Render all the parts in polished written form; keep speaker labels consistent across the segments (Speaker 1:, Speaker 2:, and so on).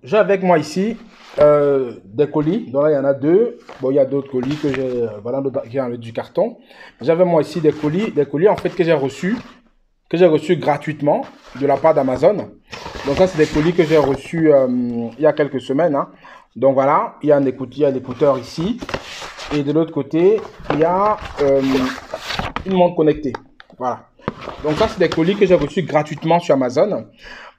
Speaker 1: J'ai avec moi ici des colis. Donc là, il y en a deux. Bon, il y a d'autres colis que j'ai voilà, qui ont du carton. J'avais moi ici des colis en fait que j'ai reçus gratuitement de la part d'Amazon. Donc ça, c'est des colis que j'ai reçus il y a quelques semaines. Hein. Donc voilà, il y a un écouteur ici. Et de l'autre côté, il y a une montre connectée. Voilà. Donc ça, c'est des colis que j'ai reçus gratuitement sur Amazon.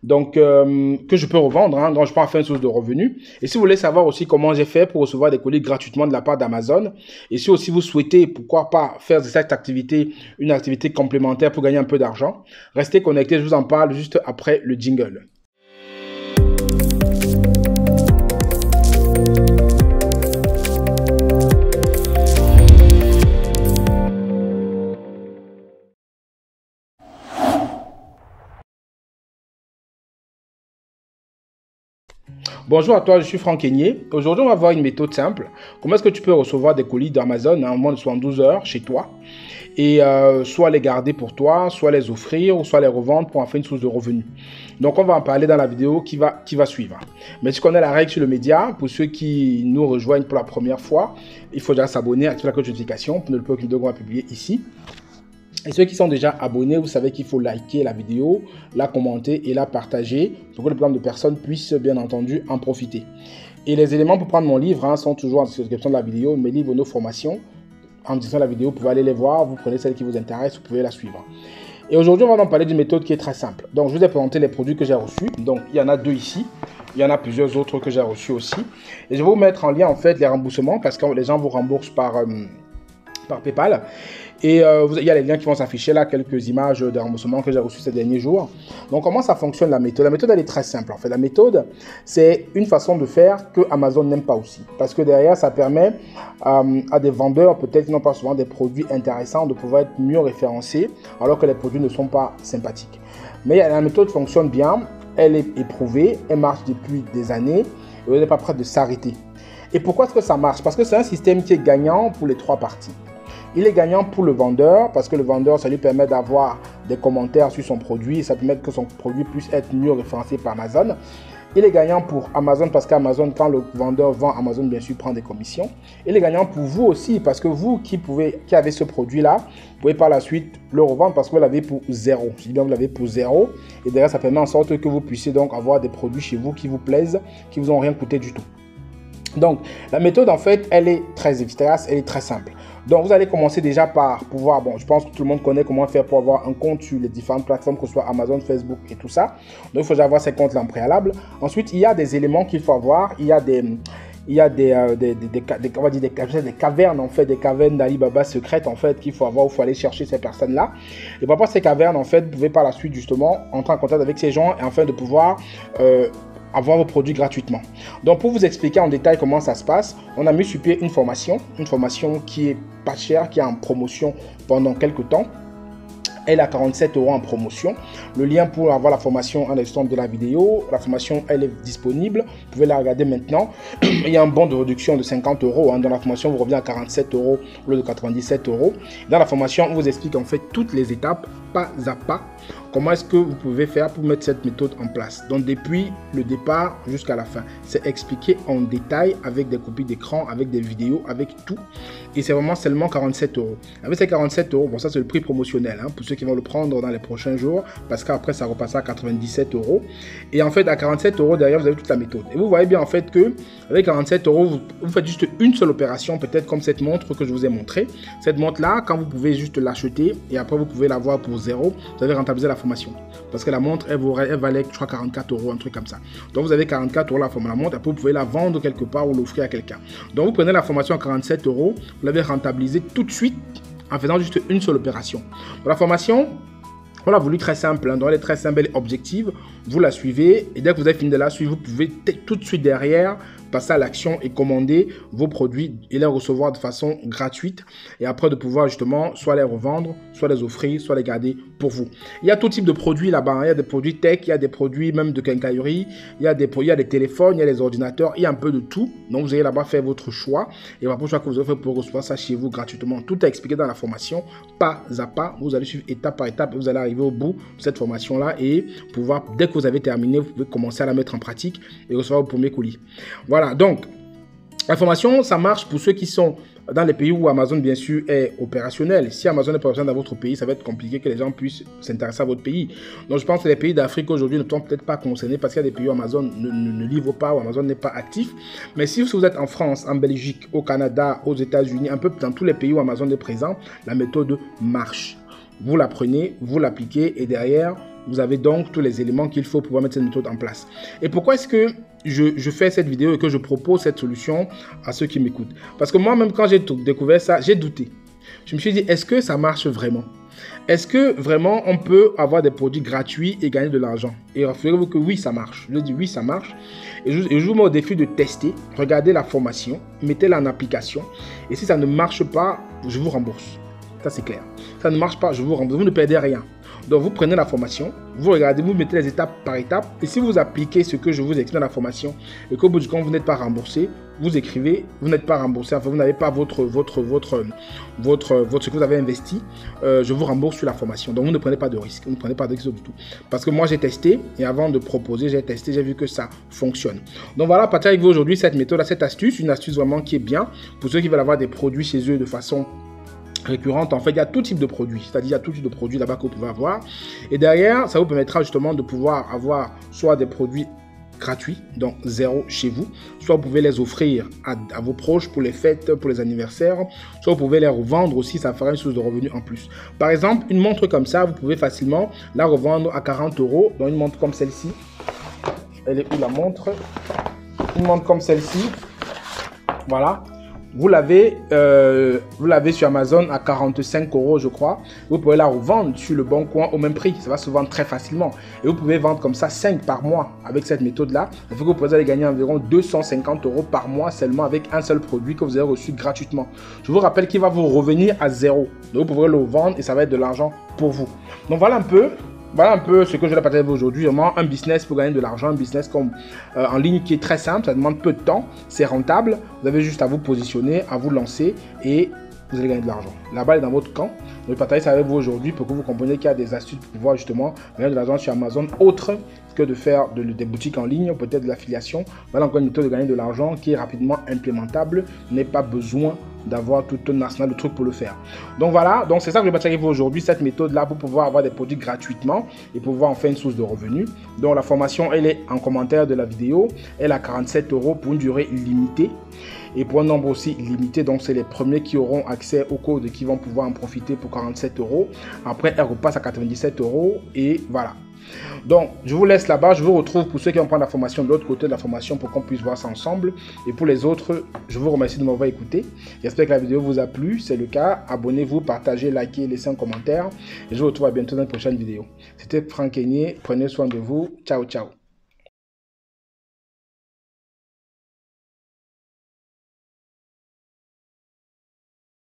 Speaker 1: Donc, que je peux revendre, hein, donc je peux en faire une source de revenus. Et si vous voulez savoir aussi comment j'ai fait pour recevoir des colis gratuitement de la part d'Amazon, et si aussi vous souhaitez, pourquoi pas, faire de cette activité une activité complémentaire pour gagner un peu d'argent, restez connectés, je vous en parle juste après le jingle. Bonjour à toi, je suis Franck Aigné. Aujourd'hui, on va voir une méthode simple. Comment est-ce que tu peux recevoir des colis d'Amazon en moins de 72 heures chez toi et soit les garder pour toi, soit les offrir ou soit les revendre pour en faire une source de revenus. Donc, on va en parler dans la vidéo qui va suivre. Mais tu connais la règle sur le média. Pour ceux qui nous rejoignent pour la première fois, il faut déjà s'abonner, activer la cloche de notification pour ne pas que vidéo qu'on va publier ici. Et ceux qui sont déjà abonnés, vous savez qu'il faut liker la vidéo, la commenter et la partager pour que le plus grand de personnes puissent bien entendu en profiter. Et les éléments pour prendre mon livre sont toujours en description de la vidéo, mes livres, nos formations. En description de la vidéo, vous pouvez aller les voir, vous prenez celle qui vous intéresse, vous pouvez la suivre. Et aujourd'hui, on va en parler d'une méthode qui est très simple. Donc, je vous ai présenté les produits que j'ai reçus. Donc, il y en a deux ici. Il y en a plusieurs autres que j'ai reçus aussi. Et je vais vous mettre en lien en fait les remboursements parce que les gens vous remboursent par PayPal. Et il y a les liens qui vont s'afficher là, quelques images de remboursement que j'ai reçues ces derniers jours. Donc, comment ça fonctionne la méthode? La méthode, elle est très simple. En fait, la méthode, c'est une façon de faire que Amazon n'aime pas aussi. Parce que derrière, ça permet à des vendeurs, peut-être qui n'ont pas souvent des produits intéressants, de pouvoir être mieux référencés, alors que les produits ne sont pas sympathiques. Mais la méthode fonctionne bien, elle est éprouvée, elle marche depuis des années, et vous n'êtes pas prêt de s'arrêter. Et pourquoi est-ce que ça marche? Parce que c'est un système qui est gagnant pour les trois parties. Il est gagnant pour le vendeur parce que le vendeur, ça lui permet d'avoir des commentaires sur son produit et ça permet que son produit puisse être mieux référencé par Amazon. Il est gagnant pour Amazon parce qu'Amazon, quand le vendeur vend, Amazon bien sûr prend des commissions. Il est gagnant pour vous aussi parce que vous qui avez ce produit-là, vous pouvez par la suite le revendre parce que vous l'avez pour zéro. Je dis bien vous l'avez pour zéro et derrière ça permet en sorte que vous puissiez donc avoir des produits chez vous qui vous plaisent, qui vous ont rien coûté du tout. Donc, la méthode, en fait, elle est très efficace, elle est très simple. Donc, vous allez commencer déjà par pouvoir, bon, je pense que tout le monde connaît comment faire pour avoir un compte sur les différentes plateformes, que ce soit Amazon, Facebook et tout ça. Donc, il faut déjà avoir ces comptes-là en préalable. Ensuite, il y a des éléments qu'il faut avoir. Il y a des cavernes, en fait, des cavernes d'Alibaba secrètes, en fait, qu'il faut avoir, il faut aller chercher ces personnes-là. Et par rapport à ces cavernes, en fait, vous pouvez par la suite, justement, entrer en contact avec ces gens et afin de pouvoir avoir vos produits gratuitement. Donc, pour vous expliquer en détail comment ça se passe, on a mis sur pied une formation qui est pas chère, qui est en promotion pendant quelques temps. Elle est à 47 € en promotion. Le lien pour avoir la formation en description de la vidéo. La formation, elle est disponible. Vous pouvez la regarder maintenant. Il y a un bon de réduction de 50 €. Dans la formation, vous revenez à 47 € au lieu de 97 €. Dans la formation, on vous explique en fait toutes les étapes, pas à pas, comment est-ce que vous pouvez faire pour mettre cette méthode en place. Donc, depuis le départ jusqu'à la fin. C'est expliqué en détail avec des copies d'écran, avec des vidéos, avec tout. Et c'est vraiment seulement 47 €. Avec ces 47 €, bon, ça c'est le prix promotionnel pour ceux qui vont le prendre dans les prochains jours parce qu'après ça repasse à 97 €. Et en fait, à 47 € derrière, vous avez toute la méthode. Et vous voyez bien en fait que avec 47 €, vous faites juste une seule opération, peut-être comme cette montre que je vous ai montré. Cette montre-là, quand vous pouvez juste l'acheter et après vous pouvez l'avoir pour zéro, vous avez rentabilisé la formation. Parce que la montre, elle valait, je crois, 44 €, un truc comme ça. Donc vous avez 44 € la montre, après vous pouvez la vendre quelque part ou l'offrir à quelqu'un. Donc vous prenez la formation à 47 €, vous l'avez rentabilisée tout de suite en faisant juste une seule opération. Pour la formation, on l'a voulu très simple, donc elle est très simple, elle est objective. Vous la suivez et dès que vous avez fini de la suivre, vous pouvez tout de suite derrière passer à l'action et commander vos produits et les recevoir de façon gratuite. Et après de pouvoir justement soit les revendre, soit les offrir, soit les garder pour vous. Il y a tout type de produits là-bas. Hein. Il y a des produits tech, il y a des produits même de quincaillerie, il y a des téléphones, il y a des ordinateurs, il y a un peu de tout. Donc vous allez là-bas faire votre choix. Et votre choix que vous avez fait pour recevoir ça chez vous gratuitement. Tout est expliqué dans la formation, pas à pas. Vous allez suivre étape par étape et vous allez arriver au bout de cette formation-là et pouvoir, dès que vous avez terminé, vous pouvez commencer à la mettre en pratique et recevoir vos premiers colis. Voilà, donc la formation, ça marche pour ceux qui sont dans les pays où Amazon, bien sûr, est opérationnel. Si Amazon n'est pas opérationnel dans votre pays, ça va être compliqué que les gens puissent s'intéresser à votre pays. Donc, je pense que les pays d'Afrique aujourd'hui ne sont peut-être pas concernés parce qu'il y a des pays où Amazon ne livre pas, où Amazon n'est pas actif. Mais si vous êtes en France, en Belgique, au Canada, aux États-Unis, un peu dans tous les pays où Amazon est présent, la méthode marche. Vous la prenez, vous l'appliquez et derrière, vous avez donc tous les éléments qu'il faut pour pouvoir mettre cette méthode en place. Et pourquoi est-ce que je fais cette vidéo et que je propose cette solution à ceux qui m'écoutent? Parce que moi-même, quand j'ai découvert ça, j'ai douté. Je me suis dit, est-ce que ça marche vraiment? Est-ce que vraiment on peut avoir des produits gratuits et gagner de l'argent? Et rassurez-vous que oui, ça marche. Je dis oui, ça marche. Et je vous mets au défi de tester, regardez la formation, mettez-la en application. Et si ça ne marche pas, je vous rembourse. Ça, c'est clair. Ça ne marche pas, je vous rembourse. Vous ne perdez rien. Donc, vous prenez la formation, vous regardez, vous mettez les étapes par étape. Et si vous appliquez ce que je vous explique dans la formation et qu'au bout du compte, vous n'êtes pas remboursé, vous écrivez, vous n'êtes pas remboursé, enfin, vous n'avez pas ce que vous avez investi, je vous rembourse sur la formation. Donc, vous ne prenez pas de risque. Vous ne prenez pas de risque du tout. Parce que moi, j'ai testé et avant de proposer, j'ai testé, j'ai vu que ça fonctionne. Donc, voilà, partager avec vous aujourd'hui cette méthode, cette astuce, une astuce vraiment qui est bien pour ceux qui veulent avoir des produits chez eux de façon récurrente. En fait, il y a tout type de produits, c'est-à-dire il y a tout type de produits là-bas que vous pouvez avoir. Et derrière, ça vous permettra justement de pouvoir avoir soit des produits gratuits, donc zéro chez vous, soit vous pouvez les offrir à vos proches pour les fêtes, pour les anniversaires, soit vous pouvez les revendre aussi, ça fera une source de revenus en plus. Par exemple, une montre comme ça, vous pouvez facilement la revendre à 40 €. Donc une montre comme celle-ci, elle est où la montre? Une montre comme celle-ci, voilà. Vous l'avez sur Amazon à 45 €, je crois. Vous pouvez la revendre sur le bon coin au même prix. Ça va se vendre très facilement. Et vous pouvez vendre comme ça 5 par mois avec cette méthode-là. Ça fait que vous pouvez aller gagner environ 250 € par mois seulement avec un seul produit que vous avez reçu gratuitement. Je vous rappelle qu'il va vous revenir à zéro. Donc vous pourrez le vendre et ça va être de l'argent pour vous. Donc voilà un peu ce que je vais partager aujourd'hui. Vraiment un business pour gagner de l'argent, un business comme en ligne qui est très simple, ça demande peu de temps, c'est rentable. Vous avez juste à vous positionner, à vous lancer et vous allez gagner de l'argent. La balle est dans votre camp. Je vais partager ça avec vous aujourd'hui pour que vous compreniez qu'il y a des astuces pour pouvoir justement gagner de l'argent sur Amazon autre que de faire des boutiques en ligne, peut-être de l'affiliation. Voilà encore une méthode de gagner de l'argent qui est rapidement implémentable. Vous n'avez pas besoin d'avoir tout un arsenal de trucs pour le faire. Donc voilà, donc c'est ça que je vais partager avec vous aujourd'hui, cette méthode-là pour pouvoir avoir des produits gratuitement et pouvoir en faire une source de revenus. Donc la formation, elle est en commentaire de la vidéo. Elle a 47 € pour une durée limitée et pour un nombre aussi limité. Donc c'est les premiers qui auront accès au code et qui vont pouvoir en profiter pour 47 €. Après, elle repasse à 97 € et voilà. Donc, je vous laisse là-bas. Je vous retrouve pour ceux qui vont prendre la formation de l'autre côté de la formation pour qu'on puisse voir ça ensemble. Et pour les autres, je vous remercie de m'avoir écouté. J'espère que la vidéo vous a plu. C'est le cas. Abonnez-vous, partagez, likez, laissez un commentaire. Et je vous retrouve à bientôt dans une prochaine vidéo. C'était Franck Kenyé. Prenez soin de vous. Ciao, ciao.